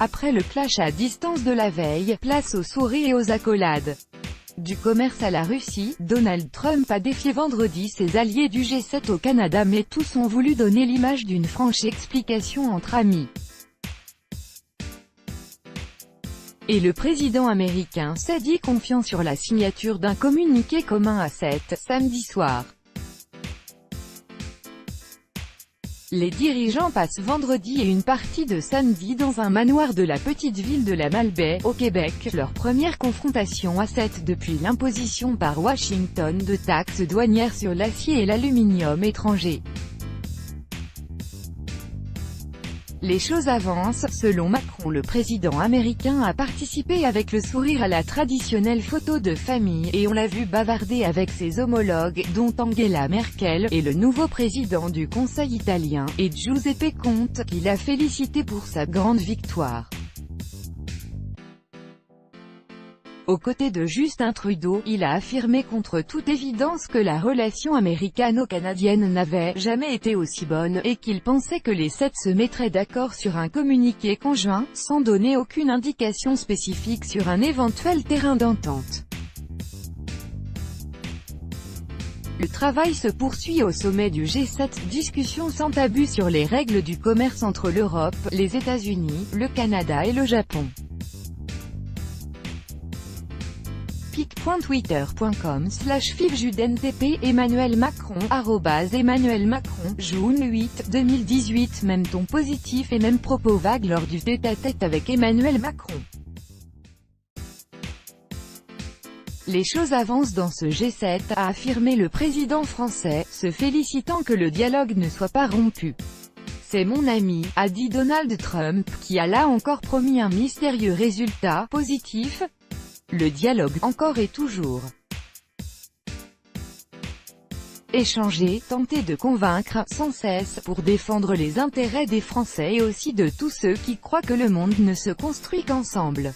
Après le clash à distance de la veille, place aux souris et aux accolades. Du commerce à la Russie, Donald Trump a défié vendredi ses alliés du G7 au Canada, mais tous ont voulu donner l'image d'une franche explication entre amis. Et le président américain s'est dit confiant sur la signature d'un communiqué commun à 7, samedi soir. Les dirigeants passent vendredi et une partie de samedi dans un manoir de la petite ville de la Malbaie, au Québec, leur première confrontation à 7 depuis l'imposition par Washington de taxes douanières sur l'acier et l'aluminium étranger. Les choses avancent, selon Macron. Le président américain a participé avec le sourire à la traditionnelle photo de famille, et on l'a vu bavarder avec ses homologues, dont Angela Merkel, et le nouveau président du Conseil italien, et Giuseppe Conte, qui l'a félicité pour sa grande victoire. Aux côtés de Justin Trudeau, il a affirmé contre toute évidence que la relation américano-canadienne n'avait jamais été aussi bonne, et qu'il pensait que les 7 se mettraient d'accord sur un communiqué conjoint, sans donner aucune indication spécifique sur un éventuel terrain d'entente. Le travail se poursuit au sommet du G7, discussion sans tabou sur les règles du commerce entre l'Europe, les États-Unis, le Canada et le Japon. pic.twitter.com/fifjudentp Emmanuel Macron @Emmanuel Macron, juin 8, 2018. Même ton positif et même propos vagues lors du tête-à-tête avec Emmanuel Macron. Les choses avancent dans ce G7, a affirmé le président français, se félicitant que le dialogue ne soit pas rompu. C'est mon ami, a dit Donald Trump, qui a là encore promis un mystérieux résultat positif. Le dialogue, encore et toujours. Échanger, tenter de convaincre, sans cesse, pour défendre les intérêts des Français et aussi de tous ceux qui croient que le monde ne se construit qu'ensemble.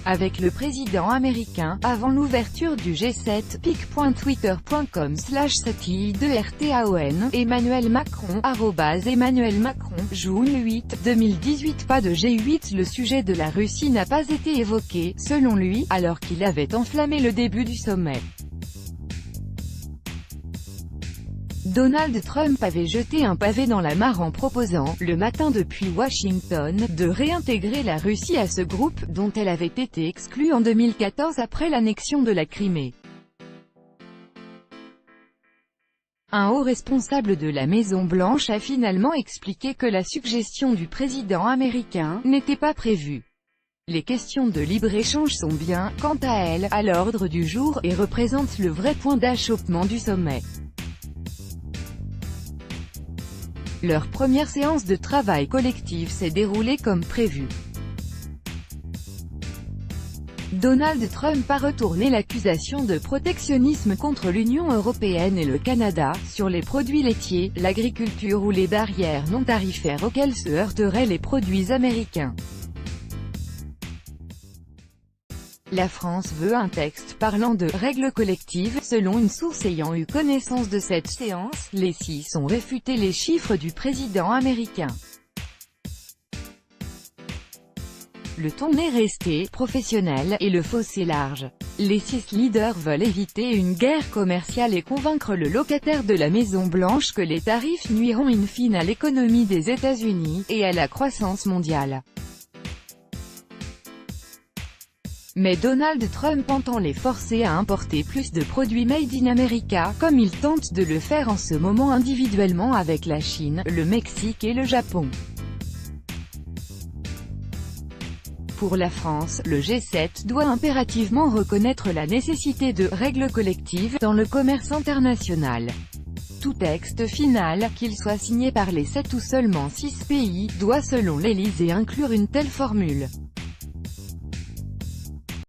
Avec le président américain, avant l'ouverture du G7, pic.twitter.com/sati2rtaon, Emmanuel Macron @Emmanuel Macron, juin 8, 2018. Pas de G8. Le sujet de la Russie n'a pas été évoqué, selon lui, alors qu'il avait enflammé le début du sommet. Donald Trump avait jeté un pavé dans la mare en proposant, le matin depuis Washington, de réintégrer la Russie à ce groupe, dont elle avait été exclue en 2014 après l'annexion de la Crimée. Un haut responsable de la Maison-Blanche a finalement expliqué que la suggestion du président américain n'était pas prévue. Les questions de libre-échange sont bien, quant à elles, à l'ordre du jour, et représentent le vrai point d'achoppement du sommet. Leur première séance de travail collectif s'est déroulée comme prévu. Donald Trump a retourné l'accusation de protectionnisme contre l'Union européenne et le Canada, sur les produits laitiers, l'agriculture ou les barrières non tarifaires auxquelles se heurteraient les produits américains. La France veut un texte parlant de « règles collectives ». Selon une source ayant eu connaissance de cette séance, les 6 ont réfuté les chiffres du président américain. Le ton est resté professionnel, et le fossé large. Les 6 leaders veulent éviter une guerre commerciale et convaincre le locataire de la Maison-Blanche que les tarifs nuiront in fine à l'économie des États-Unis, et à la croissance mondiale. Mais Donald Trump entend les forcer à importer plus de produits Made in America, comme il tente de le faire en ce moment individuellement avec la Chine, le Mexique et le Japon. Pour la France, le G7 doit impérativement reconnaître la nécessité de « règles collectives » dans le commerce international. Tout texte final, qu'il soit signé par les 7 ou seulement 6 pays, doit selon l'Élysée inclure une telle formule.